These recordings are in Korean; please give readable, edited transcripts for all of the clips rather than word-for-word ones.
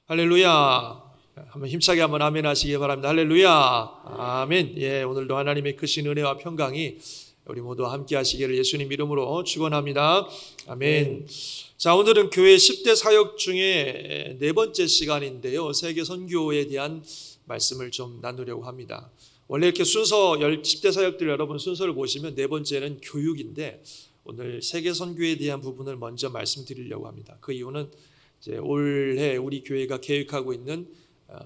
할렐루야. 한번 힘차게 한번 아멘 하시기 바랍니다. 할렐루야. 아멘. 예, 오늘도 하나님의 크신 은혜와 평강이 우리 모두 함께 하시기를 예수님 이름으로 축원합니다. 아멘. 자, 오늘은 교회 10대 사역 중에 네 번째 시간인데요. 세계 선교에 대한 말씀을 좀 나누려고 합니다. 원래 이렇게 순서 10대 사역들 여러분 순서를 보시면 네 번째는 교육인데 오늘 세계 선교에 대한 부분을 먼저 말씀드리려고 합니다. 그 이유는 이제 올해 우리 교회가 계획하고 있는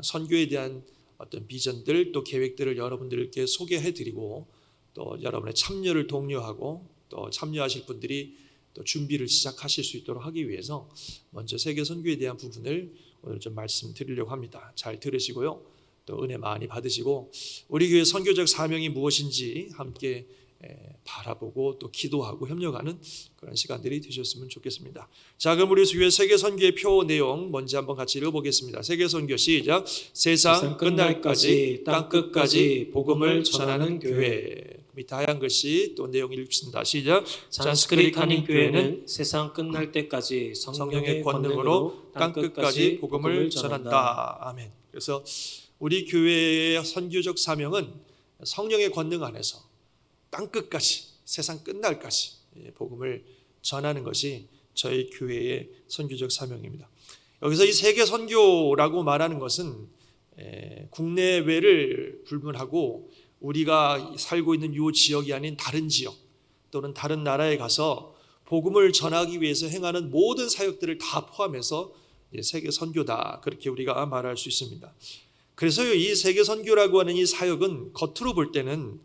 선교에 대한 어떤 비전들 또 계획들을 여러분들께 소개해드리고 또 여러분의 참여를 독려하고 또 참여하실 분들이 또 준비를 시작하실 수 있도록 하기 위해서 먼저 세계 선교에 대한 부분을 오늘 좀 말씀드리려고 합니다. 잘 들으시고요. 또 은혜 많이 받으시고 우리 교회 선교적 사명이 무엇인지 함께 바라보고 또 기도하고 협력하는 그런 시간들이 되셨으면 좋겠습니다. 자, 그럼 우리 교회 세계 선교의 표 내용 먼저 한번 같이 읽어보겠습니다. 세계 선교 시작. 세상 끝날까지 땅 끝까지 복음을 전하는 교회. 밑에 하얀 글씨 또 내용 읽습니다. 시작. 잔스크리트 한인교회는 세상 끝날 때까지 성령의 권능으로 땅 끝까지 복음을 전한다. 아멘. 그래서 우리 교회의 선교적 사명은 성령의 권능 안에서 땅 끝까지 세상 끝날까지 복음을 전하는 것이 저희 교회의 선교적 사명입니다. 여기서 이 세계 선교라고 말하는 것은 국내외를 불문하고 우리가 살고 있는 이 지역이 아닌 다른 지역 또는 다른 나라에 가서 복음을 전하기 위해서 행하는 모든 사역들을 다 포함해서 세계 선교다, 그렇게 우리가 말할 수 있습니다. 그래서 이 세계 선교라고 하는 이 사역은 겉으로 볼 때는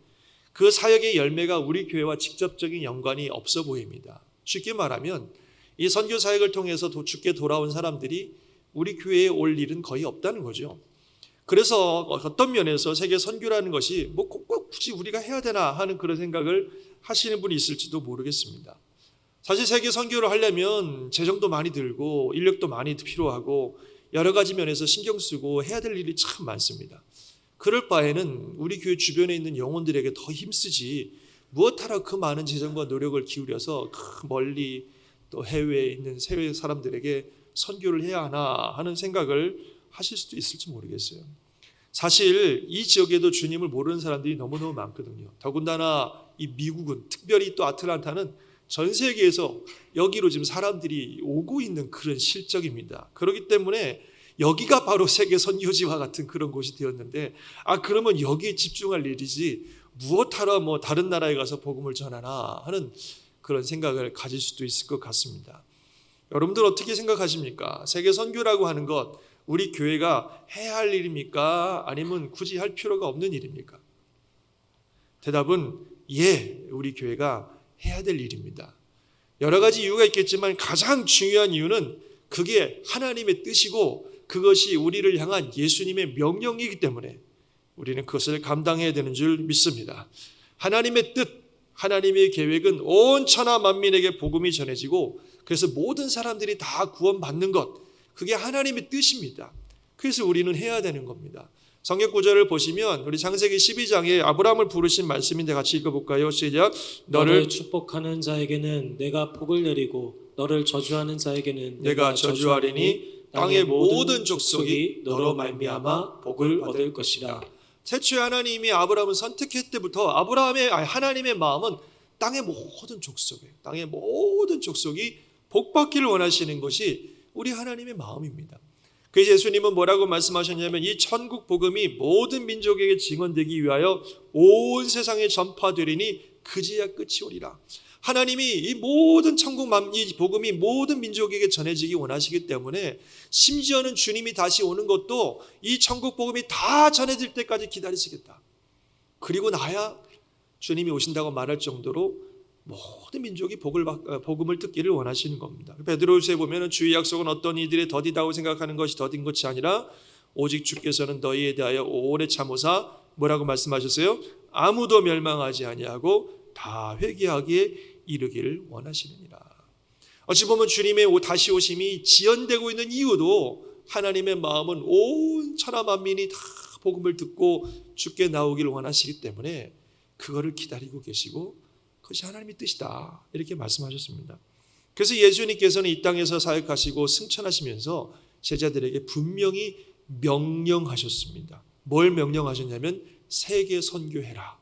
그 사역의 열매가 우리 교회와 직접적인 연관이 없어 보입니다. 쉽게 말하면 이 선교 사역을 통해서 주께 돌아온 사람들이 우리 교회에 올 일은 거의 없다는 거죠. 그래서 어떤 면에서 세계 선교라는 것이 꼭 굳이 우리가 해야 되나 하는 그런 생각을 하시는 분이 있을지도 모르겠습니다. 사실 세계 선교를 하려면 재정도 많이 들고 인력도 많이 필요하고 여러 가지 면에서 신경 쓰고 해야 될 일이 참 많습니다. 그럴 바에는 우리 교회 주변에 있는 영혼들에게 더 힘쓰지 무엇하러 그 많은 재정과 노력을 기울여서 멀리 또 해외에 있는 해외 사람들에게 선교를 해야 하나 하는 생각을 하실 수도 있을지 모르겠어요. 사실 이 지역에도 주님을 모르는 사람들이 너무너무 많거든요. 더군다나 이 미국은 특별히 또 아틀란타는 전 세계에서 여기로 지금 사람들이 오고 있는 그런 실적입니다. 그렇기 때문에 여기가 바로 세계 선교지와 같은 그런 곳이 되었는데 그러면 여기에 집중할 일이지 무엇하러 다른 나라에 가서 복음을 전하나 하는 그런 생각을 가질 수도 있을 것 같습니다. 여러분들 어떻게 생각하십니까? 세계 선교라고 하는 것 우리 교회가 해야 할 일입니까? 아니면 굳이 할 필요가 없는 일입니까? 대답은 예, 우리 교회가 해야 될 일입니다. 여러 가지 이유가 있겠지만 가장 중요한 이유는 그게 하나님의 뜻이고 그것이 우리를 향한 예수님의 명령이기 때문에 우리는 그것을 감당해야 되는 줄 믿습니다. 하나님의 뜻, 하나님의 계획은 온 천하 만민에게 복음이 전해지고 그래서 모든 사람들이 다 구원받는 것, 그게 하나님의 뜻입니다. 그래서 우리는 해야 되는 겁니다. 성경 구절을 보시면 우리 창세기 12장에 아브라함을 부르신 말씀인데 같이 읽어볼까요? 시작. 너를 축복하는 자에게는 내가 복을 내리고 너를 저주하는 자에게는 내가 저주하리니 땅의 모든 족속이 너로 말미암아 복을 얻을 것이라. 태초에 하나님이 아브라함을 선택했을 때부터 하나님의 마음은 땅의 모든 족속이에요. 땅의 모든 족속이 복받기를 원하시는 것이 우리 하나님의 마음입니다. 그래서 예수님은 뭐라고 말씀하셨냐면 이 천국 복음이 모든 민족에게 증언되기 위하여 온 세상에 전파되리니 그제야 끝이 오리라. 하나님이 이 모든 이 복음이 모든 민족에게 전해지기 원하시기 때문에 심지어는 주님이 다시 오는 것도 이 천국 복음이 다 전해질 때까지 기다리시겠다. 그리고 나야 주님이 오신다고 말할 정도로 모든 민족이 복음을 듣기를 원하시는 겁니다. 베드로후서에 보면 주의 약속은 어떤 이들의 더디다고 생각하는 것이 더딘 것이 아니라 오직 주께서는 너희에 대하여 오래 참으사 뭐라고 말씀하셨어요? 아무도 멸망하지 아니하고 다 회개하기에 이르기를 원하시느니라. 어찌 보면 주님의 다시 오심이 지연되고 있는 이유도 하나님의 마음은 온 천하 만민이 다 복음을 듣고 주께 나오기를 원하시기 때문에 그거를 기다리고 계시고 그것이 하나님의 뜻이다 이렇게 말씀하셨습니다. 그래서 예수님께서는 이 땅에서 사역하시고 승천하시면서 제자들에게 분명히 명령하셨습니다. 뭘 명령하셨냐면 세계 선교해라.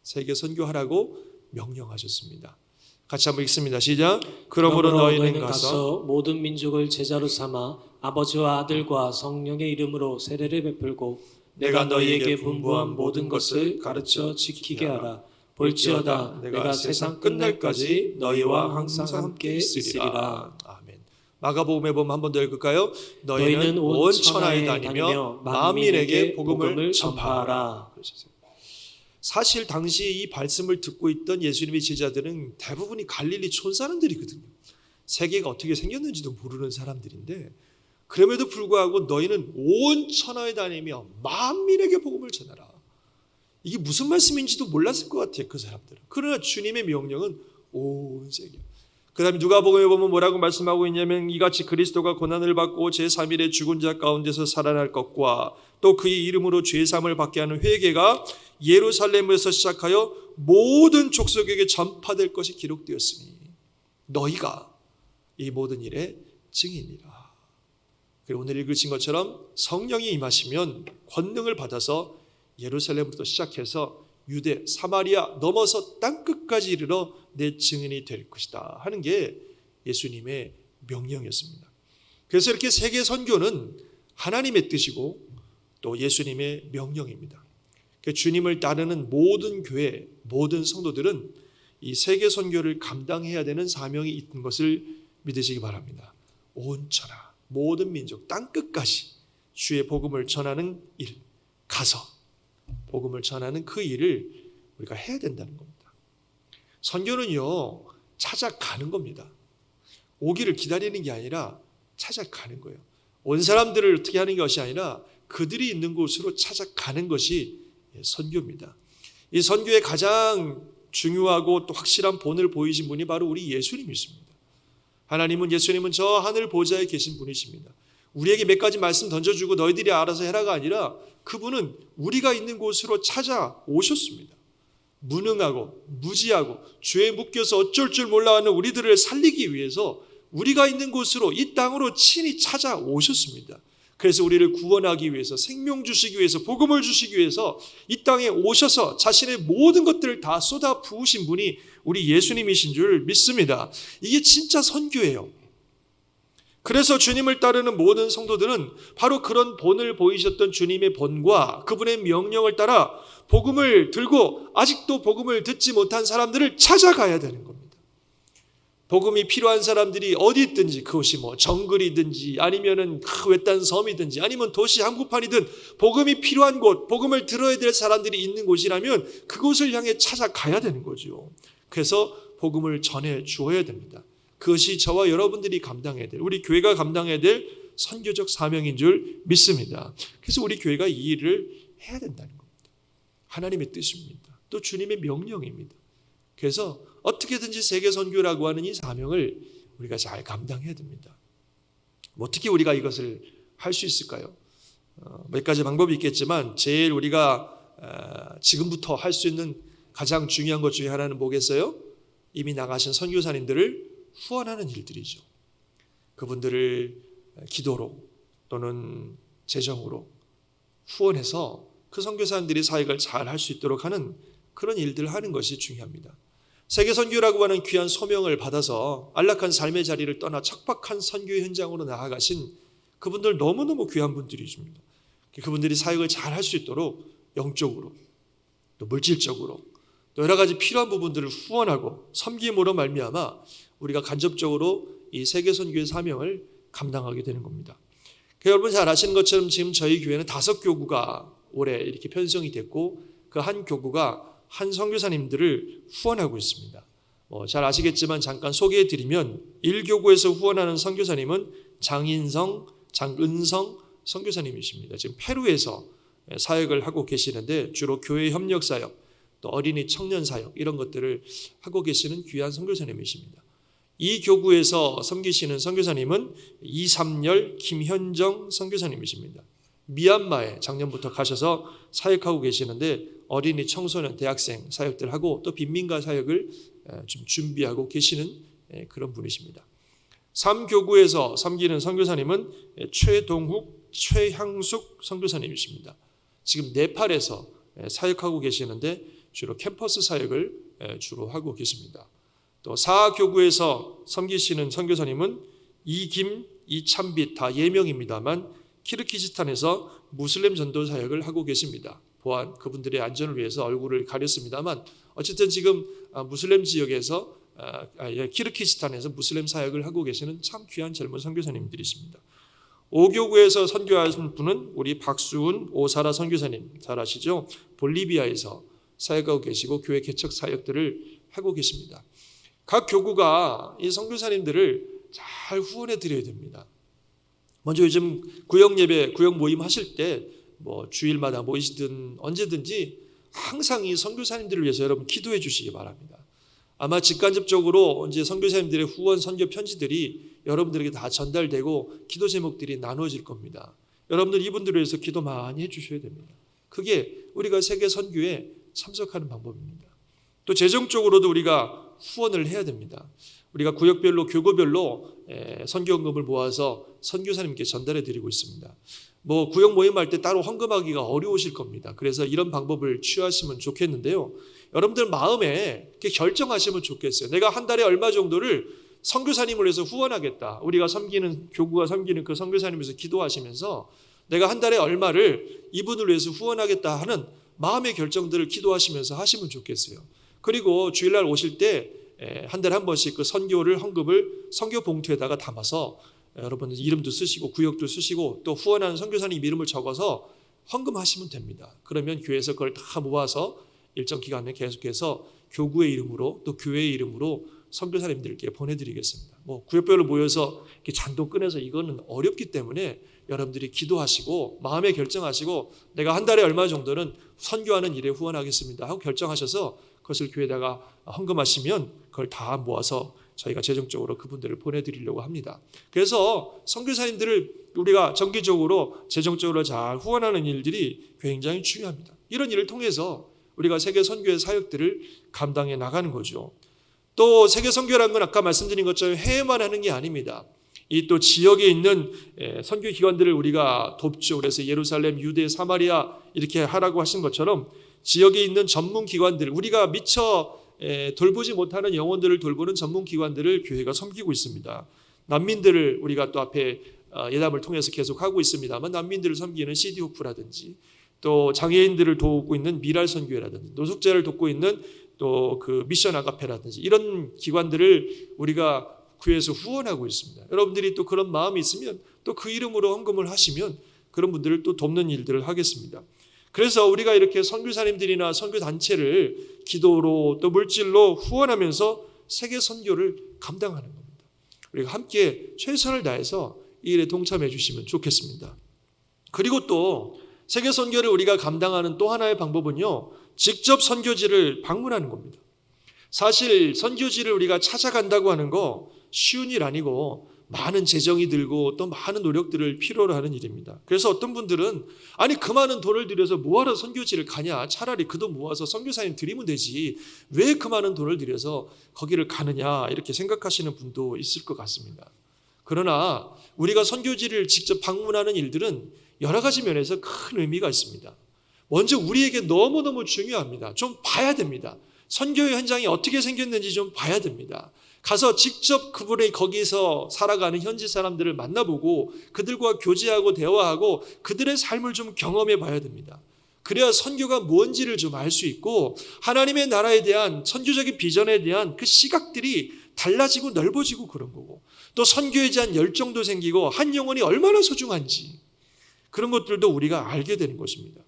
세계 선교하라고 명령하셨습니다. 같이 한번 읽습니다. 시작. 그러므로 너희는 가서 모든 민족을 제자로 삼아 아버지와 아들과 성령의 이름으로 세례를 베풀고 내가 너희에게 분부한 모든 것을 가르쳐 지키게 하라. 볼지어다 내가 세상 끝날까지 너희와 항상 함께 있으리라. 아멘. 마가복음에 보면 한 번 더 읽을까요? 너희는 온 천하에 다니며 만민에게 복음을 전파하라. 사실 당시 이 말씀을 듣고 있던 예수님의 제자들은 대부분이 갈릴리 촌사람들이거든요. 세계가 어떻게 생겼는지도 모르는 사람들인데 그럼에도 불구하고 너희는 온 천하에 다니며 만민에게 복음을 전하라. 이게 무슨 말씀인지도 몰랐을 것 같아요, 그 사람들은. 그러나 주님의 명령은 온 세계. 그 다음에 누가복음에 보면 뭐라고 말씀하고 있냐면 이같이 그리스도가 고난을 받고 제3일에 죽은 자 가운데서 살아날 것과 또 그의 이름으로 죄사함을 받게 하는 회개가 예루살렘에서 시작하여 모든 족속에게 전파될 것이 기록되었으니 너희가 이 모든 일의 증인이라. 그리고 오늘 읽으신 것처럼 성령이 임하시면 권능을 받아서 예루살렘부터 시작해서 유대, 사마리아 넘어서 땅끝까지 이르러 내 증인이 될 것이다 하는 게 예수님의 명령이었습니다. 그래서 이렇게 세계 선교는 하나님의 뜻이고 또 예수님의 명령입니다. 주님을 따르는 모든 교회, 모든 성도들은 이 세계 선교를 감당해야 되는 사명이 있는 것을 믿으시기 바랍니다. 온 천하, 모든 민족, 땅끝까지 주의 복음을 전하는 일, 가서 복음을 전하는 그 일을 우리가 해야 된다는 겁니다. 선교는요, 찾아가는 겁니다. 오기를 기다리는 게 아니라 찾아가는 거예요. 온 사람들을 어떻게 하는 것이 아니라 그들이 있는 곳으로 찾아가는 것이 선교입니다. 이 선교의 가장 중요하고 또 확실한 본을 보이신 분이 바로 우리 예수님이십니다. 예수님은 저 하늘 보좌에 계신 분이십니다. 우리에게 몇 가지 말씀 던져주고 너희들이 알아서 해라가 아니라 그분은 우리가 있는 곳으로 찾아오셨습니다. 무능하고 무지하고 죄에 묶여서 어쩔 줄 몰라 하는 우리들을 살리기 위해서 우리가 있는 곳으로 이 땅으로 친히 찾아오셨습니다. 그래서 우리를 구원하기 위해서 생명 주시기 위해서 복음을 주시기 위해서 이 땅에 오셔서 자신의 모든 것들을 다 쏟아 부으신 분이 우리 예수님이신 줄 믿습니다. 이게 진짜 선교예요. 그래서 주님을 따르는 모든 성도들은 바로 그런 본을 보이셨던 주님의 본과 그분의 명령을 따라 복음을 들고 아직도 복음을 듣지 못한 사람들을 찾아가야 되는 겁니다. 복음이 필요한 사람들이 어디 있든지 그것이 정글이든지 아니면은 외딴 섬이든지 아니면 도시 한복판이든 복음이 필요한 곳, 복음을 들어야 될 사람들이 있는 곳이라면 그곳을 향해 찾아가야 되는 거죠. 그래서 복음을 전해 주어야 됩니다. 그것이 저와 여러분들이 감당해야 될, 우리 교회가 감당해야 될 선교적 사명인 줄 믿습니다. 그래서 우리 교회가 이 일을 해야 된다는 겁니다. 하나님의 뜻입니다. 또 주님의 명령입니다. 그래서 어떻게든지 세계 선교라고 하는 이 사명을 우리가 잘 감당해야 됩니다. 어떻게 우리가 이것을 할 수 있을까요? 몇 가지 방법이 있겠지만 제일 우리가 지금부터 할 수 있는 가장 중요한 것 중에 하나는 뭐겠어요? 이미 나가신 선교사님들을 후원하는 일들이죠. 그분들을 기도로 또는 재정으로 후원해서 그 선교사님들이 사역을 잘 할 수 있도록 하는 그런 일들을 하는 것이 중요합니다. 세계 선교라고 하는 귀한 소명을 받아서 안락한 삶의 자리를 떠나 척박한 선교 현장으로 나아가신 그분들 너무너무 귀한 분들이십니다. 그분들이 사역을 잘 할 수 있도록 영적으로 또 물질적으로 또 여러 가지 필요한 부분들을 후원하고 섬김으로 말미암아 우리가 간접적으로 이 세계 선교의 사명을 감당하게 되는 겁니다. 여러분 잘 아시는 것처럼 지금 저희 교회는 5교구가 올해 이렇게 편성이 됐고 그 한 교구가 한 선교사님들을 후원하고 있습니다. 잘 아시겠지만 잠깐 소개해드리면 1교구에서 후원하는 선교사님은 장인성, 장은성 선교사님이십니다. 지금 페루에서 사역을 하고 계시는데 주로 교회 협력 사역, 또 어린이 청년 사역 이런 것들을 하고 계시는 귀한 선교사님이십니다. 이 교구에서 섬기시는 선교사님은 이삼열 김현정 선교사님이십니다. 미얀마에 작년부터 가셔서 사역하고 계시는데 어린이 청소년 대학생 사역들 하고 또 빈민가 사역을 좀 준비하고 계시는 그런 분이십니다. 3교구에서 섬기는 선교사님은 최동욱, 최향숙 선교사님이십니다. 지금 네팔에서 사역하고 계시는데 주로 캠퍼스 사역을 주로 하고 계십니다. 또 4교구에서 섬기시는 선교사님은 이김, 이찬빛 다 예명입니다만 키르기즈스탄에서 무슬림 전도 사역을 하고 계십니다. 보안 그분들의 안전을 위해서 얼굴을 가렸습니다만 어쨌든 지금 무슬림 지역에서 키르기즈스탄에서 무슬림 사역을 하고 계시는 참 귀한 젊은 선교사님들이십니다. 5교구에서 선교하신 분은 우리 박수훈 오사라 선교사님 잘 아시죠? 볼리비아에서 사역하고 계시고 교회 개척 사역들을 하고 계십니다. 각 교구가 이 선교사님들을 잘 후원해 드려야 됩니다. 먼저 요즘 구역 예배, 구역 모임 하실 때 뭐 주일마다 모이시든 언제든지 항상 이 선교사님들을 위해서 여러분 기도해 주시기 바랍니다. 아마 직간접적으로 이제 선교사님들의 후원 선교 편지들이 여러분들에게 다 전달되고 기도 제목들이 나누어질 겁니다. 여러분들 이분들을 위해서 기도 많이 해 주셔야 됩니다. 그게 우리가 세계 선교에 참석하는 방법입니다. 또 재정적으로도 우리가 후원을 해야 됩니다. 우리가 구역별로 교구별로 선교헌금을 모아서 선교사님께 전달해 드리고 있습니다. 뭐 구역 모임할 때 따로 헌금하기가 어려우실 겁니다. 그래서 이런 방법을 취하시면 좋겠는데요. 여러분들 마음에 이렇게 결정하시면 좋겠어요. 내가 한 달에 얼마 정도를 선교사님을 위해서 후원하겠다. 우리가 섬기는 교구가 섬기는 그 선교사님을 위해서 기도하시면서 내가 한 달에 얼마를 이분을 위해서 후원하겠다 하는 마음의 결정들을 기도하시면서 하시면 좋겠어요. 그리고 주일날 오실 때 한 달에 한 번씩 그 선교를 헌금을 선교 봉투에다가 담아서 여러분 이름도 쓰시고 구역도 쓰시고 또 후원하는 선교사님 이름을 적어서 헌금하시면 됩니다. 그러면 교회에서 그걸 다 모아서 일정 기간에 계속해서 교구의 이름으로 또 교회의 이름으로 선교사님들께 보내드리겠습니다. 뭐 구역별로 모여서 이렇게 잔돈 꺼내서 이거는 어렵기 때문에 여러분들이 기도하시고 마음에 결정하시고 내가 한 달에 얼마 정도는 선교하는 일에 후원하겠습니다 하고 결정하셔서 그것을 교회에다가 헌금하시면 그걸 다 모아서 저희가 재정적으로 그분들을 보내드리려고 합니다. 그래서 선교사님들을 우리가 정기적으로 재정적으로 잘 후원하는 일들이 굉장히 중요합니다. 이런 일을 통해서 우리가 세계 선교의 사역들을 감당해 나가는 거죠. 또 세계 선교라는 건 아까 말씀드린 것처럼 해외만 하는 게 아닙니다. 이 또 지역에 있는 선교 기관들을 우리가 돕죠. 그래서 예루살렘, 유대, 사마리아 이렇게 하라고 하신 것처럼 지역에 있는 전문 기관들, 우리가 미처 돌보지 못하는 영혼들을 돌보는 전문 기관들을 교회가 섬기고 있습니다. 난민들을 우리가 또 앞에 예담을 통해서 계속 하고 있습니다만 난민들을 섬기는 CD호프라든지 또 장애인들을 돕고 있는 미랄 선교회라든지 노숙자를 돕고 있는 또 그 미션 아가페라든지 이런 기관들을 우리가 교회에서 후원하고 있습니다. 여러분들이 또 그런 마음이 있으면 또 그 이름으로 헌금을 하시면 그런 분들을 또 돕는 일들을 하겠습니다. 그래서 우리가 이렇게 선교사님들이나 선교단체를 기도로 또 물질로 후원하면서 세계 선교를 감당하는 겁니다. 우리가 함께 최선을 다해서 이 일에 동참해 주시면 좋겠습니다. 그리고 또 세계 선교를 우리가 감당하는 또 하나의 방법은요, 직접 선교지를 방문하는 겁니다. 사실 선교지를 우리가 찾아간다고 하는 거 쉬운 일 아니고 많은 재정이 들고 또 많은 노력들을 필요로 하는 일입니다. 그래서 어떤 분들은 아니 그 많은 돈을 들여서 뭐하러 선교지를 가냐, 차라리 그 돈 모아서 선교사님 드리면 되지 왜 그 많은 돈을 들여서 거기를 가느냐 이렇게 생각하시는 분도 있을 것 같습니다. 그러나 우리가 선교지를 직접 방문하는 일들은 여러 가지 면에서 큰 의미가 있습니다. 먼저 우리에게 너무너무 중요합니다. 좀 봐야 됩니다. 선교의 현장이 어떻게 생겼는지 좀 봐야 됩니다. 가서 직접 그분의 거기서 살아가는 현지 사람들을 만나보고 그들과 교제하고 대화하고 그들의 삶을 좀 경험해 봐야 됩니다. 그래야 선교가 뭔지를 좀 알 수 있고 하나님의 나라에 대한 선교적인 비전에 대한 그 시각들이 달라지고 넓어지고 그런 거고 또 선교에 대한 열정도 생기고 한 영혼이 얼마나 소중한지 그런 것들도 우리가 알게 되는 것입니다.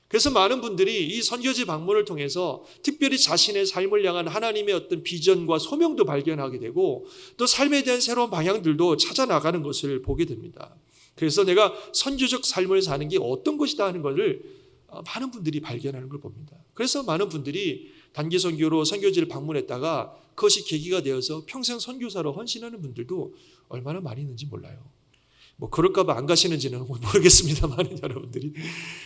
그래서 많은 분들이 이 선교지 방문을 통해서 특별히 자신의 삶을 향한 하나님의 어떤 비전과 소명도 발견하게 되고 또 삶에 대한 새로운 방향들도 찾아 나가는 것을 보게 됩니다. 그래서 내가 선교적 삶을 사는 게 어떤 것이다 하는 것을 많은 분들이 발견하는 걸 봅니다. 그래서 많은 분들이 단기 선교로 선교지를 방문했다가 그것이 계기가 되어서 평생 선교사로 헌신하는 분들도 얼마나 많이 있는지 몰라요. 뭐 그럴까 봐 안 가시는지는 모르겠습니다만 여러분들이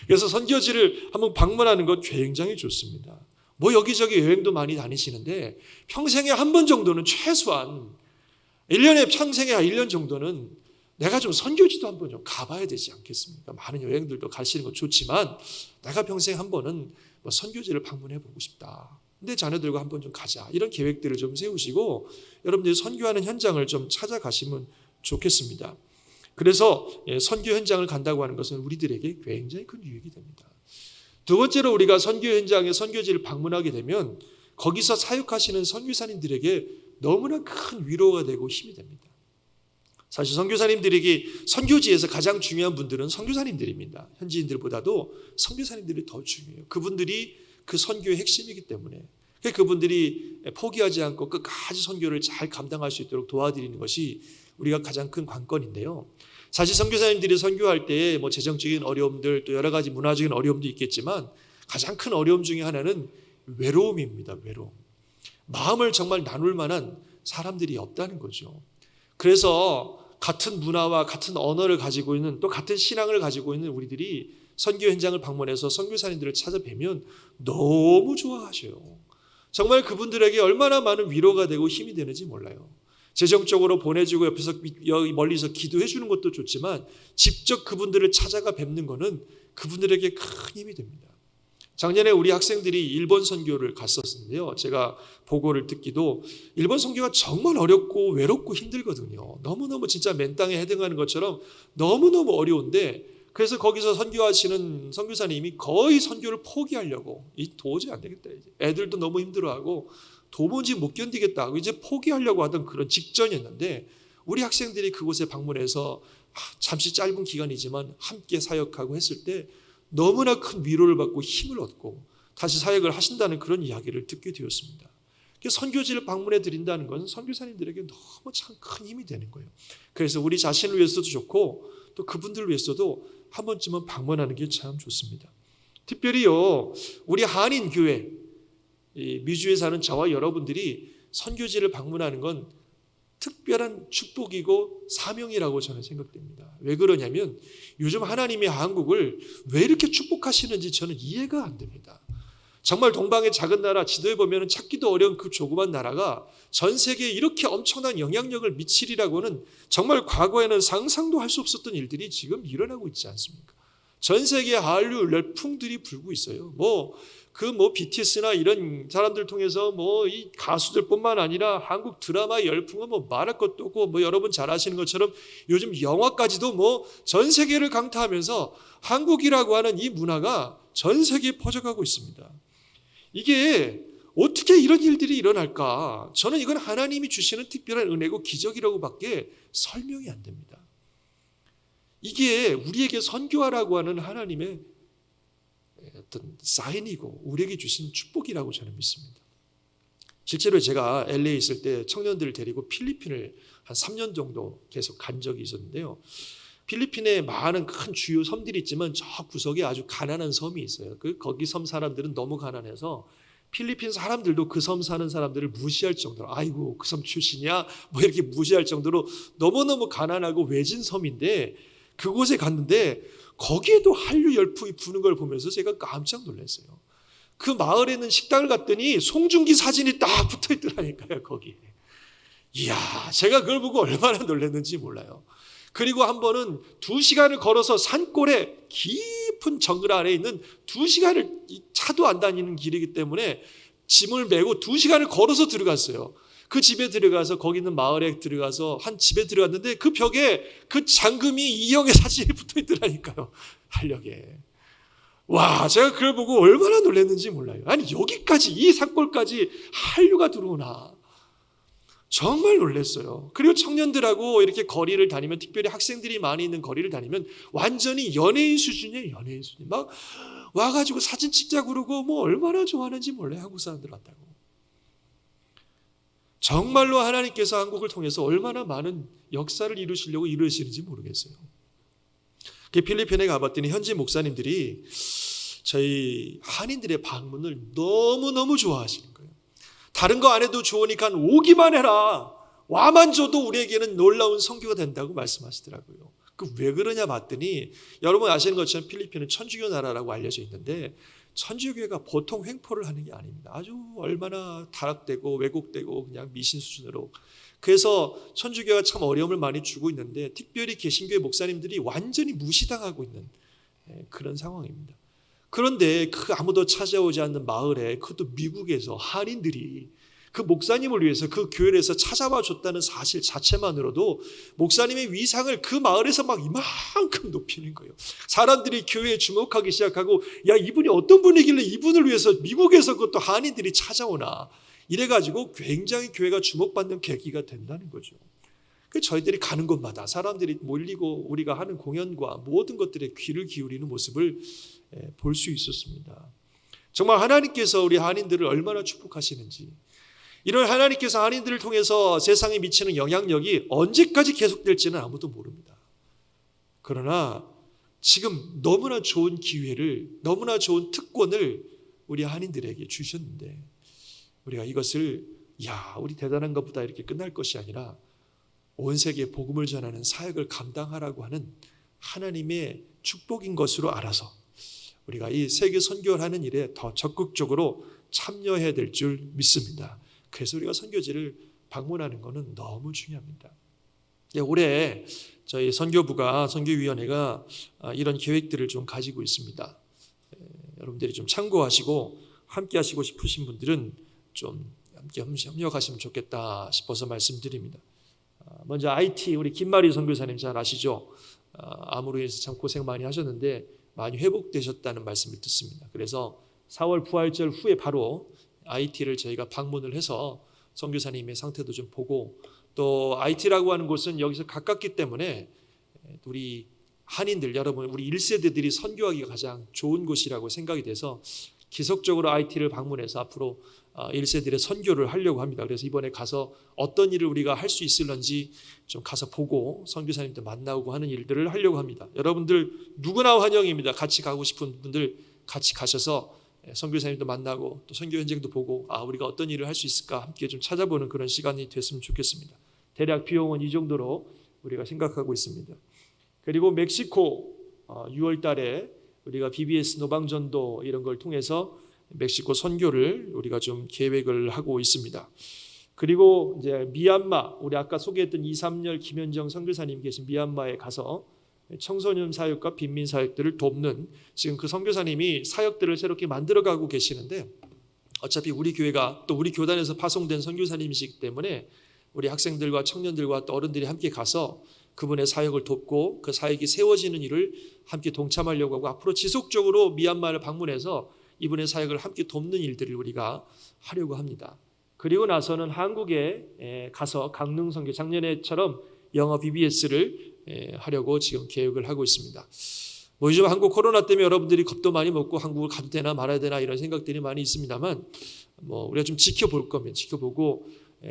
그래서 선교지를 한번 방문하는 것 굉장히 좋습니다. 뭐 여기저기 여행도 많이 다니시는데 평생에 한 번 정도는 최소한 1년에 평생에 1년 정도는 내가 좀 선교지도 한번 좀 가봐야 되지 않겠습니까? 많은 여행들도 가시는 건 좋지만 내가 평생 한 번은 뭐 선교지를 방문해 보고 싶다. 근데 자녀들과 한번 좀 가자. 이런 계획들을 좀 세우시고 여러분들이 선교하는 현장을 좀 찾아가시면 좋겠습니다. 그래서 선교 현장을 간다고 하는 것은 우리들에게 굉장히 큰 유익이 됩니다. 두 번째로 우리가 선교 현장에 선교지를 방문하게 되면 거기서 사역하시는 선교사님들에게 너무나 큰 위로가 되고 힘이 됩니다. 사실 선교사님들에게 선교지에서 가장 중요한 분들은 선교사님들입니다. 현지인들보다도 선교사님들이 더 중요해요. 그분들이 그 선교의 핵심이기 때문에 그분들이 포기하지 않고 끝까지 선교를 잘 감당할 수 있도록 도와드리는 것이 우리가 가장 큰 관건인데요. 사실 선교사님들이 선교할 때 뭐 재정적인 어려움들 또 여러 가지 문화적인 어려움도 있겠지만 가장 큰 어려움 중에 하나는 외로움입니다. 외로움. 마음을 정말 나눌 만한 사람들이 없다는 거죠. 그래서 같은 문화와 같은 언어를 가지고 있는 또 같은 신앙을 가지고 있는 우리들이 선교 현장을 방문해서 선교사님들을 찾아뵈면 너무 좋아하셔요. 정말 그분들에게 얼마나 많은 위로가 되고 힘이 되는지 몰라요. 재정적으로 보내주고 옆에서 멀리서 기도해 주는 것도 좋지만 직접 그분들을 찾아가 뵙는 것은 그분들에게 큰 힘이 됩니다. 작년에 우리 학생들이 일본 선교를 갔었는데요. 제가 보고를 듣기도 일본 선교가 정말 어렵고 외롭고 힘들거든요. 너무너무 진짜 맨 땅에 헤딩하는 것처럼 너무너무 어려운데 그래서 거기서 선교하시는 선교사님이 거의 선교를 포기하려고 도저히 안 되겠다. 이제. 애들도 너무 힘들어하고 도무지 못 견디겠다 하고 이제 포기하려고 하던 그런 직전이었는데 우리 학생들이 그곳에 방문해서 잠시 짧은 기간이지만 함께 사역하고 했을 때 너무나 큰 위로를 받고 힘을 얻고 다시 사역을 하신다는 그런 이야기를 듣게 되었습니다. 선교지를 방문해 드린다는 것은 선교사님들에게 너무 참 큰 힘이 되는 거예요. 그래서 우리 자신을 위해서도 좋고 또 그분들을 위해서도 한 번쯤은 방문하는 게 참 좋습니다. 특별히요 우리 한인 교회 미주에 사는 저와 여러분들이 선교지를 방문하는 건 특별한 축복이고 사명이라고 저는 생각됩니다. 왜 그러냐면 요즘 하나님이 한국을 왜 이렇게 축복하시는지 저는 이해가 안 됩니다. 정말 동방의 작은 나라 지도에 보면 찾기도 어려운 그 조그만 나라가 전 세계에 이렇게 엄청난 영향력을 미치리라고는 정말 과거에는 상상도 할 수 없었던 일들이 지금 일어나고 있지 않습니까? 전 세계에 한류 열풍들이 불고 있어요. BTS나 이런 사람들 통해서 이 가수들뿐만 아니라 한국 드라마 열풍은 말할 것도 없고 여러분 잘 아시는 것처럼 요즘 영화까지도 전 세계를 강타하면서 한국이라고 하는 이 문화가 전 세계에 퍼져가고 있습니다. 이게 어떻게 이런 일들이 일어날까? 저는 이건 하나님이 주시는 특별한 은혜고 기적이라고밖에 설명이 안 됩니다. 이게 우리에게 선교하라고 하는 하나님의 어떤 사인이고 우리에게 주신 축복이라고 저는 믿습니다. 실제로 제가 LA에 있을 때 청년들을 데리고 필리핀을 한 3년 정도 계속 간 적이 있었는데요. 필리핀에 많은 큰 주요 섬들이 있지만 저 구석에 아주 가난한 섬이 있어요. 거기 섬 사람들은 너무 가난해서 필리핀 사람들도 그 섬 사는 사람들을 무시할 정도로 아이고 그 섬 출신이야 이렇게 무시할 정도로 너무너무 가난하고 외진 섬인데 그곳에 갔는데 거기에도 한류 열풍이 부는 걸 보면서 제가 깜짝 놀랐어요. 그 마을에 있는 식당을 갔더니 송중기 사진이 딱 붙어 있더라니까요, 거기에. 이야, 제가 그걸 보고 얼마나 놀랐는지 몰라요. 그리고 한 번은 2시간을 걸어서 산골에 깊은 정글 안에 있는 2시간을 차도 안 다니는 길이기 때문에 짐을 메고 2시간을 걸어서 들어갔어요. 그 집에 들어가서 거기 있는 마을에 들어가서 한 집에 들어갔는데 그 벽에 그 장금이 이영의 사진이 붙어 있더라니까요. 한력에. 와, 제가 그걸 보고 얼마나 놀랐는지 몰라요. 아니 여기까지 이 산골까지 한류가 들어오나. 정말 놀랐어요. 그리고 청년들하고 이렇게 거리를 다니면 특별히 학생들이 많이 있는 거리를 다니면 완전히 연예인 수준이에요. 연예인 수준. 막 와가지고 사진 찍자 그러고 얼마나 좋아하는지 몰라요. 한국 사람들 왔다고. 정말로 하나님께서 한국을 통해서 얼마나 많은 역사를 이루시려고 이루시는지 모르겠어요. 필리핀에 가봤더니 현지 목사님들이 저희 한인들의 방문을 너무너무 좋아하시는 거예요. 다른 거 안 해도 좋으니까 오기만 해라. 와만 줘도 우리에게는 놀라운 선교가 된다고 말씀하시더라고요. 왜 그러냐 봤더니 여러분 아시는 것처럼 필리핀은 천주교 나라라고 알려져 있는데 천주교가 보통 횡포를 하는 게 아닙니다. 아주 얼마나 타락되고 왜곡되고 그냥 미신 수준으로 그래서 천주교가 참 어려움을 많이 주고 있는데 특별히 개신교회 목사님들이 완전히 무시당하고 있는 그런 상황입니다. 그런데 그 아무도 찾아오지 않는 마을에 그것도 미국에서 한인들이 그 목사님을 위해서 그 교회에서 찾아와 줬다는 사실 자체만으로도 목사님의 위상을 그 마을에서 막 이만큼 높이는 거예요. 사람들이 교회에 주목하기 시작하고 야 이분이 어떤 분이길래 이분을 위해서 미국에서 그것도 한인들이 찾아오나 이래가지고 굉장히 교회가 주목받는 계기가 된다는 거죠. 저희들이 가는 곳마다 사람들이 몰리고 우리가 하는 공연과 모든 것들에 귀를 기울이는 모습을 볼 수 있었습니다. 정말 하나님께서 우리 한인들을 얼마나 축복하시는지, 이런 하나님께서 한인들을 통해서 세상에 미치는 영향력이 언제까지 계속될지는 아무도 모릅니다. 그러나 지금 너무나 좋은 기회를, 너무나 좋은 특권을 우리 한인들에게 주셨는데 우리가 이것을 우리 대단한 것보다 이렇게 끝날 것이 아니라 온 세계에 복음을 전하는 사역을 감당하라고 하는 하나님의 축복인 것으로 알아서 우리가 이 세계 선교를 하는 일에 더 적극적으로 참여해야 될 줄 믿습니다. 그래서 우리가 선교지를 방문하는 것은 너무 중요합니다. 올해 저희 선교부가, 선교위원회가 이런 계획들을 좀 가지고 있습니다. 여러분들이 좀 참고하시고 함께 하시고 싶으신 분들은 좀 함께 협력하시면 좋겠다 싶어서 말씀드립니다. 먼저 IT 우리 김마리 선교사님 잘 아시죠? 암으로 인해서 참 고생 많이 하셨는데 많이 회복되셨다는 말씀을 듣습니다. 그래서 4월 부활절 후에 바로 IT를 저희가 방문을 해서 선교사님의 상태도 좀 보고, 또 IT라고 하는 곳은 여기서 가깝기 때문에 우리 한인들 여러분, 우리 1세대들이 선교하기가 가장 좋은 곳이라고 생각이 돼서 기속적으로 IT를 방문해서 앞으로 1세들의 선교를 하려고 합니다. 그래서 이번에 가서 어떤 일을 우리가 할 수 있을런지 좀 가서 보고 선교사님들 만나고 하는 일들을 하려고 합니다. 여러분들 누구나 환영입니다. 같이 가고 싶은 분들 같이 가셔서 선교사님도 만나고 또 선교 현장도 보고 우리가 어떤 일을 할 수 있을까 함께 좀 찾아보는 그런 시간이 됐으면 좋겠습니다. 대략 비용은 이 정도로 우리가 생각하고 있습니다. 그리고 멕시코 6월 달에 우리가 BBS 노방전도 이런 걸 통해서 멕시코 선교를 우리가 좀 계획을 하고 있습니다. 그리고 이제 미얀마, 우리 아까 소개했던 이삼열 김현정 선교사님 계신 미얀마에 가서 청소년 사역과 빈민 사역들을 돕는, 지금 그 선교사님이 사역들을 새롭게 만들어가고 계시는데 어차피 우리 교회가 또 우리 교단에서 파송된 선교사님이시기 때문에 우리 학생들과 청년들과 또 어른들이 함께 가서 그분의 사역을 돕고 그 사역이 세워지는 일을 함께 동참하려고 하고 앞으로 지속적으로 미얀마를 방문해서 이분의 사역을 함께 돕는 일들을 우리가 하려고 합니다. 그리고 나서는 한국에 가서 강릉 선교, 작년에처럼 영어 BBS를 하려고 지금 계획을 하고 있습니다. 요즘 한국 코로나 때문에 여러분들이 겁도 많이 먹고 한국을 가도 되나 말아야 되나 이런 생각들이 많이 있습니다만 우리가 좀 지켜볼 거면 지켜보고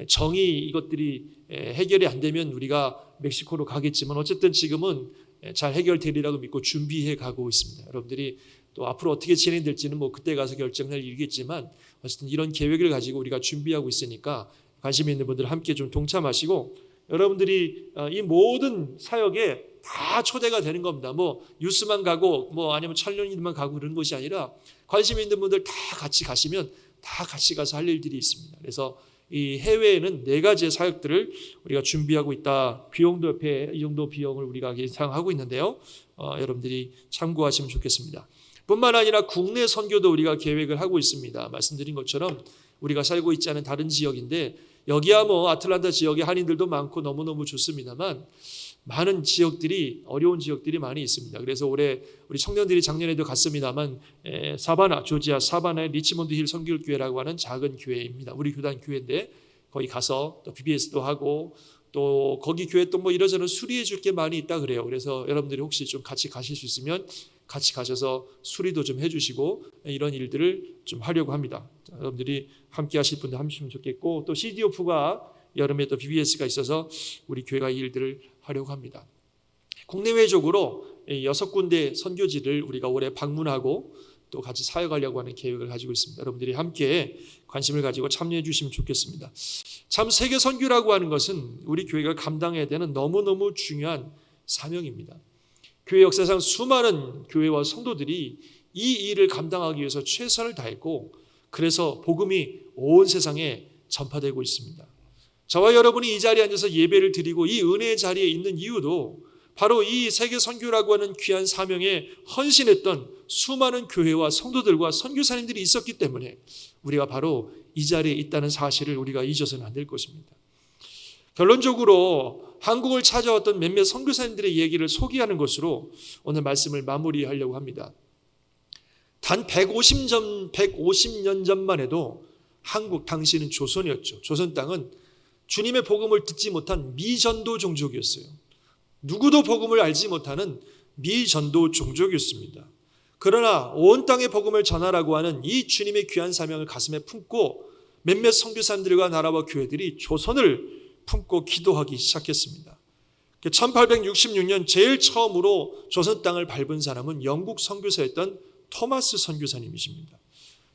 정의 이것들이 해결이 안 되면 우리가 멕시코로 가겠지만 어쨌든 지금은 잘 해결되리라고 믿고 준비해 가고 있습니다. 여러분들이 또 앞으로 어떻게 진행될지는 그때 가서 결정할 일이겠지만 어쨌든 이런 계획을 가지고 우리가 준비하고 있으니까 관심 있는 분들 함께 좀 동참하시고, 여러분들이 이 모든 사역에 다 초대가 되는 겁니다. 뉴스만 가고 아니면 촬영일만 가고 그런 것이 아니라 관심 있는 분들 다 같이 가시면 다 같이 가서 할 일들이 있습니다. 그래서 이 해외에는 4가지의 사역들을 우리가 준비하고 있다. 비용도 옆에 이 정도 비용을 우리가 예상하고 있는데요. 여러분들이 참고하시면 좋겠습니다. 뿐만 아니라 국내 선교도 우리가 계획을 하고 있습니다. 말씀드린 것처럼 우리가 살고 있지 않은 다른 지역인데 여기야 아틀란타 지역에 한인들도 많고 너무너무 좋습니다만 많은 지역들이, 어려운 지역들이 많이 있습니다. 그래서 올해 우리 청년들이 작년에도 갔습니다만 사바나, 조지아 사바나의 리치몬드 힐 선교교회라고 하는 작은 교회입니다. 우리 교단 교회인데 거기 가서 또 BBS도 하고 또 거기 교회 또 이러저러 수리해 줄 게 많이 있다 그래요. 그래서 여러분들이 혹시 좀 같이 가실 수 있으면 같이 가셔서 수리도 좀 해주시고 이런 일들을 좀 하려고 합니다. 여러분들이 함께 하실 분들 하시면 좋겠고, 또 CDO프가 여름에 또 BBS가 있어서 우리 교회가 이 일들을 하려고 합니다. 국내외적으로 6군데 선교지를 우리가 올해 방문하고 또 같이 사역하려고 하는 계획을 가지고 있습니다. 여러분들이 함께 관심을 가지고 참여해 주시면 좋겠습니다. 참 세계 선교라고 하는 것은 우리 교회가 감당해야 되는 너무너무 중요한 사명입니다. 교회 역사상 수많은 교회와 성도들이 이 일을 감당하기 위해서 최선을 다했고 그래서 복음이 온 세상에 전파되고 있습니다. 저와 여러분이 이 자리에 앉아서 예배를 드리고 이 은혜의 자리에 있는 이유도 바로 이 세계 선교라고 하는 귀한 사명에 헌신했던 수많은 교회와 성도들과 선교사님들이 있었기 때문에 우리가 바로 이 자리에 있다는 사실을 우리가 잊어서는 안 될 것입니다. 결론적으로 한국을 찾아왔던 몇몇 선교사님들의 얘기를 소개하는 것으로 오늘 말씀을 마무리하려고 합니다. 단 150년 전만 해도 한국 당시는 조선이었죠. 조선 땅은 주님의 복음을 듣지 못한 미전도 종족이었어요. 누구도 복음을 알지 못하는 미전도 종족이었습니다. 그러나 온 땅의 복음을 전하라고 하는 이 주님의 귀한 사명을 가슴에 품고 몇몇 선교사님들과 나라와 교회들이 조선을 품고 기도하기 시작했습니다. 1866년 제일 처음으로 조선 땅을 밟은 사람은 영국 선교사였던 토마스 선교사님이십니다.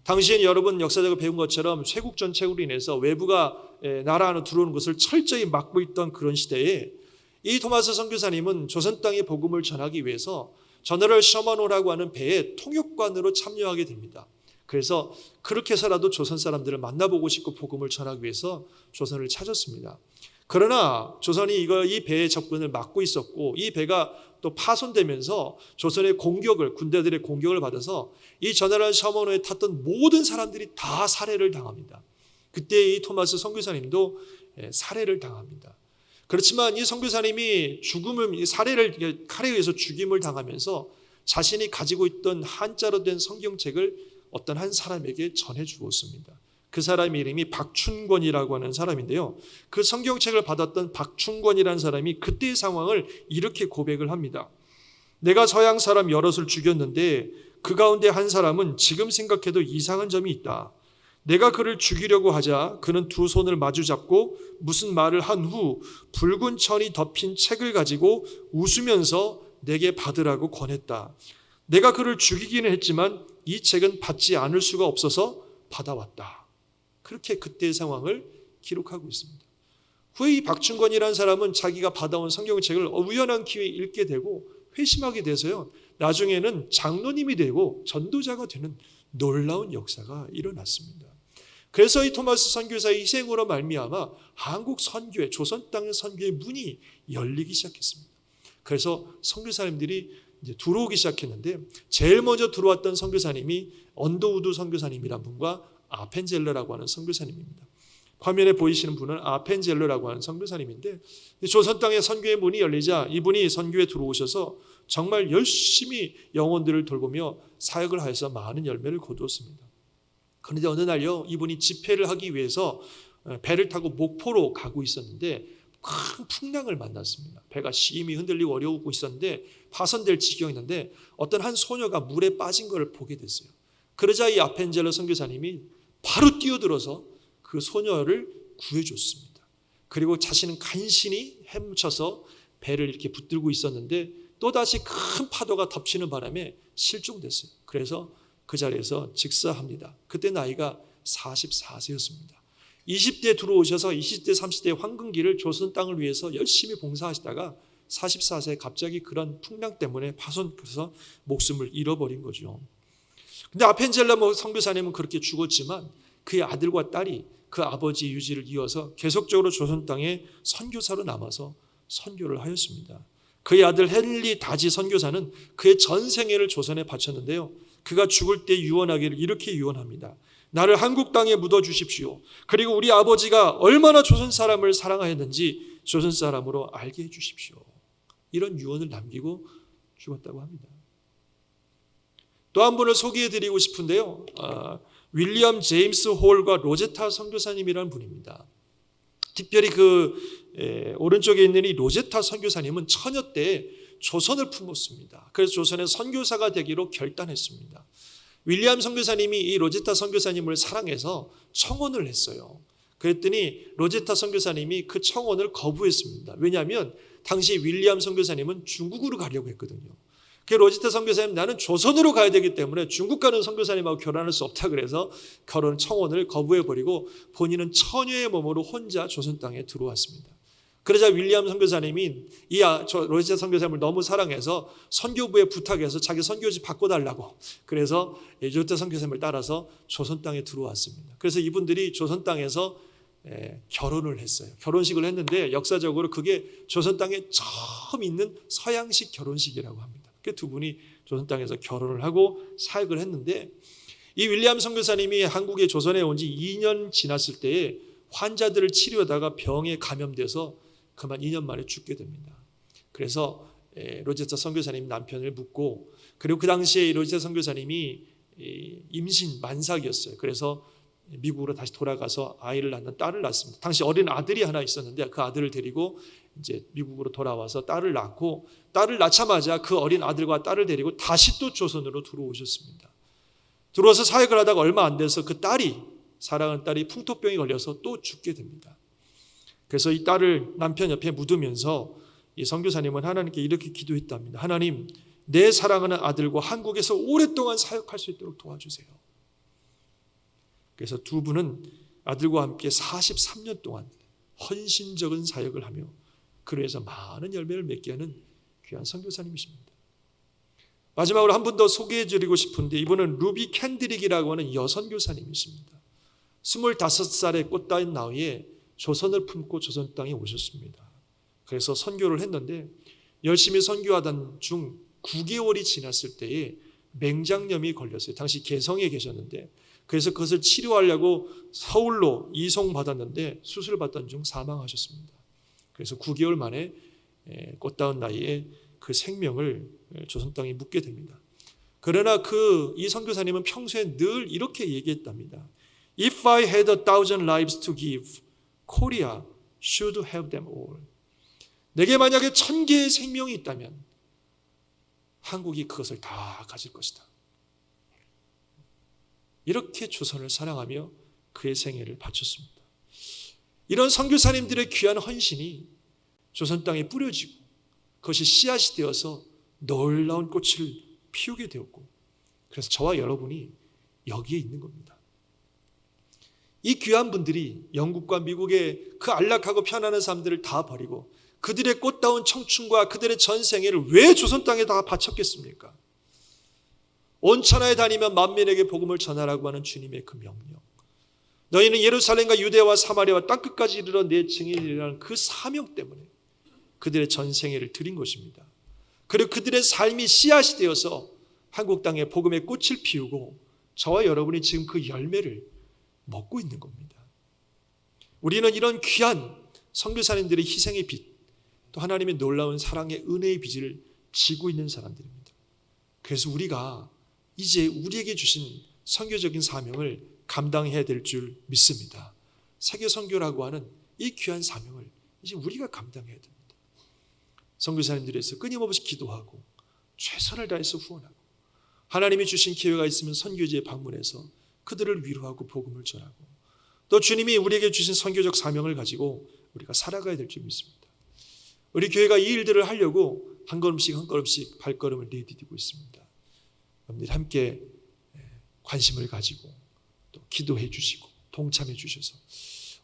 당시엔 여러분 역사적으로 배운 것처럼 쇄국 전쟁으로 인해서 외부가 나라 안으로 들어오는 것을 철저히 막고 있던 그런 시대에 이 토마스 선교사님은 조선 땅의 복음을 전하기 위해서 저너럴 셔먼호라고 하는 배의 통역관으로 참여하게 됩니다. 그래서 그렇게 해서라도 조선 사람들을 만나보고 싶고 복음을 전하기 위해서 조선을 찾았습니다. 그러나 조선이 이 배의 접근을 막고 있었고 이 배가 또 파손되면서 조선의 공격을 군대들의 공격을 받아서 이 저너럴 셔먼호에 탔던 모든 사람들이 다 살해를 당합니다. 그때 이 토마스 선교사님도 살해를 당합니다. 그렇지만 이 선교사님이 살해를 칼에 의해서 죽임을 당하면서 자신이 가지고 있던 한자로 된 성경책을 어떤 한 사람에게 전해 주었습니다. 그 사람의 이름이 박춘권이라고 하는 사람인데요. 그 성경책을 받았던 박춘권이라는 사람이 그때의 상황을 이렇게 고백을 합니다. 내가 서양 사람 여럿을 죽였는데 그 가운데 한 사람은 지금 생각해도 이상한 점이 있다. 내가 그를 죽이려고 하자 그는 두 손을 마주 잡고 무슨 말을 한 후 붉은 천이 덮인 책을 가지고 웃으면서 내게 받으라고 권했다. 내가 그를 죽이기는 했지만 이 책은 받지 않을 수가 없어서 받아왔다. 그렇게 그때의 상황을 기록하고 있습니다. 후에 이 박춘권이라는 사람은 자기가 받아온 성경책을 우연한 기회에 읽게 되고 회심하게 돼서요. 나중에는 장로님이 되고 전도자가 되는 놀라운 역사가 일어났습니다. 그래서 이 토마스 선교사의 희생으로 말미암아 한국 선교회, 조선 땅의 선교의 문이 열리기 시작했습니다. 그래서 선교사님들이 이제 들어오기 시작했는데 제일 먼저 들어왔던 선교사님이 언더우드 선교사님이란 분과 아펜젤러라고 하는 선교사님입니다. 화면에 보이시는 분은 아펜젤러라고 하는 선교사님인데 조선 땅의 선교의 문이 열리자 이분이 선교에 들어오셔서 정말 열심히 영혼들을 돌보며 사역을 하여서 많은 열매를 거두었습니다. 그런데 어느 날요 이분이 집회를 하기 위해서 배를 타고 목포로 가고 있었는데 큰 풍랑을 만났습니다. 배가 심히 흔들리고 어려우고 있었는데 파손될 지경이었는데 어떤 한 소녀가 물에 빠진 것을 보게 됐어요. 그러자 이 아펜젤러 선교사님이 바로 뛰어들어서 그 소녀를 구해줬습니다. 그리고 자신은 간신히 헤엄쳐서 배를 이렇게 붙들고 있었는데 또다시 큰 파도가 덮치는 바람에 실종됐어요. 그래서 그 자리에서 직사합니다. 그때 나이가 44세였습니다. 20대에 들어오셔서 20대, 30대의 황금기를 조선 땅을 위해서 열심히 봉사하시다가 44세에 갑자기 그런 풍랑 때문에 파손돼서 목숨을 잃어버린 거죠. 근데 아펜젤러 선교사님은 그렇게 죽었지만 그의 아들과 딸이 그 아버지의 유지를 이어서 계속적으로 조선 땅에 선교사로 남아서 선교를 하였습니다. 그의 아들 헨리 다지 선교사는 그의 전 생애를 조선에 바쳤는데요. 그가 죽을 때 유언하기를 이렇게 유언합니다. 나를 한국 땅에 묻어주십시오. 그리고 우리 아버지가 얼마나 조선 사람을 사랑하였는지 조선 사람으로 알게 해주십시오. 이런 유언을 남기고 죽었다고 합니다. 또 한 분을 소개해드리고 싶은데요. 윌리엄 제임스 홀과 로제타 선교사님이라는 분입니다. 특별히 오른쪽에 있는 이 로제타 선교사님은 처녀 때 조선을 품었습니다. 그래서 조선의 선교사가 되기로 결단했습니다. 윌리엄 선교사님이 이 로제타 선교사님을 사랑해서 청혼을 했어요. 그랬더니 로제타 선교사님이 그 청혼을 거부했습니다. 왜냐하면 당시 윌리엄 선교사님은 중국으로 가려고 했거든요. 그 로제타 선교사님 나는 조선으로 가야 되기 때문에 중국 가는 선교사님하고 결혼할 수 없다 그래서 결혼 청혼을 거부해버리고 본인은 처녀의 몸으로 혼자 조선 땅에 들어왔습니다. 그러자 윌리엄 선교사님이 이 로제타 선교사님을 너무 사랑해서 선교부에 부탁해서 자기 선교지 바꿔달라고 그래서 로제타 선교사님을 따라서 조선 땅에 들어왔습니다. 그래서 이분들이 조선 땅에서 결혼을 했어요. 결혼식을 했는데 역사적으로 그게 조선 땅에 처음 있는 서양식 결혼식이라고 합니다. 그 두 분이 조선 땅에서 결혼을 하고 사역을 했는데 이 윌리엄 선교사님이 한국에 조선에 온 지 2년 지났을 때에 환자들을 치료하다가 병에 감염돼서 그만 2년 만에 죽게 됩니다. 그래서 로제스터 선교사님 남편을 묻고, 그리고 그 당시에 로제스터 선교사님이 임신 만삭이었어요. 그래서 미국으로 다시 돌아가서 아이를 낳는 딸을 낳습니다. 당시 어린 아들이 하나 있었는데 그 아들을 데리고 이제 미국으로 돌아와서 딸을 낳고, 딸을 낳자마자 그 어린 아들과 딸을 데리고 다시 또 조선으로 들어오셨습니다. 들어와서 사역을 하다가 얼마 안 돼서 그 딸이, 사랑하는 딸이 풍토병이 걸려서 또 죽게 됩니다. 그래서 이 딸을 남편 옆에 묻으면서 이 선교사님은 하나님께 이렇게 기도했답니다. 하나님, 내 사랑하는 아들과 한국에서 오랫동안 사역할 수 있도록 도와주세요. 그래서 두 분은 아들과 함께 43년 동안 헌신적인 사역을 하며 그로 해서 많은 열매를 맺게 하는 귀한 선교사님이십니다. 마지막으로 한 분 더 소개해드리고 싶은데, 이분은 루비 캔드릭이라고 하는 여선교사님이십니다. 25살의 꽃다운 나이에 조선을 품고 조선 땅에 오셨습니다. 그래서 선교를 했는데 열심히 선교하던 중 9개월이 지났을 때에 맹장염이 걸렸어요. 당시 개성에 계셨는데, 그래서 그것을 치료하려고 서울로 이송받았는데 수술을 받던 중 사망하셨습니다. 그래서 9개월 만에 꽃다운 나이에 그 생명을 조선 땅에 묻게 됩니다. 그러나 이 선교사님은 평소에 늘 이렇게 얘기했답니다. If I had 1,000 lives to give, Korea should have them all. 내게 만약에 1,000개의 생명이 있다면 한국이 그것을 다 가질 것이다. 이렇게 조선을 사랑하며 그의 생애를 바쳤습니다. 이런 선교사님들의 귀한 헌신이 조선 땅에 뿌려지고 그것이 씨앗이 되어서 놀라운 꽃을 피우게 되었고, 그래서 저와 여러분이 여기에 있는 겁니다. 이 귀한 분들이 영국과 미국의 그 안락하고 편안한 삶들을 다 버리고 그들의 꽃다운 청춘과 그들의 전생애를 왜 조선 땅에 다 바쳤겠습니까? 온 천하에 다니며 만민에게 복음을 전하라고 하는 주님의 그 명령, 너희는 예루살렘과 유대와 사마리아와 땅끝까지 이르러 내 증인이라는 그 사명 때문에 그들의 전생애를 드린 것입니다. 그리고 그들의 삶이 씨앗이 되어서 한국 땅에 복음의 꽃을 피우고 저와 여러분이 지금 그 열매를 먹고 있는 겁니다. 우리는 이런 귀한 선교사님들의 희생의 빛, 또 하나님의 놀라운 사랑의 은혜의 빛을 지고 있는 사람들입니다. 그래서 우리가 이제 우리에게 주신 선교적인 사명을 감당해야 될 줄 믿습니다. 세계 선교라고 하는 이 귀한 사명을 이제 우리가 감당해야 됩니다. 선교사님들에서 끊임없이 기도하고 최선을 다해서 후원하고, 하나님이 주신 기회가 있으면 선교지에 방문해서 그들을 위로하고 복음을 전하고, 또 주님이 우리에게 주신 선교적 사명을 가지고 우리가 살아가야 될 줄 믿습니다. 우리 교회가 이 일들을 하려고 한 걸음씩 한 걸음씩 발걸음을 내디디고 있습니다. 여러분들 함께 관심을 가지고 또 기도해 주시고 동참해 주셔서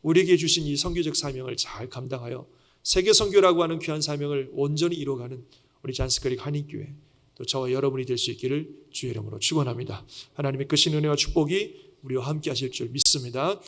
우리에게 주신 이 선교적 사명을 잘 감당하여 세계 선교라고 하는 귀한 사명을 온전히 이루어가는 우리 잔스크릭 한인교회, 또 저와 여러분이 될 수 있기를 주의 이름으로 축원합니다. 하나님의 크신 은혜와 축복이 우리와 함께 하실 줄 믿습니다.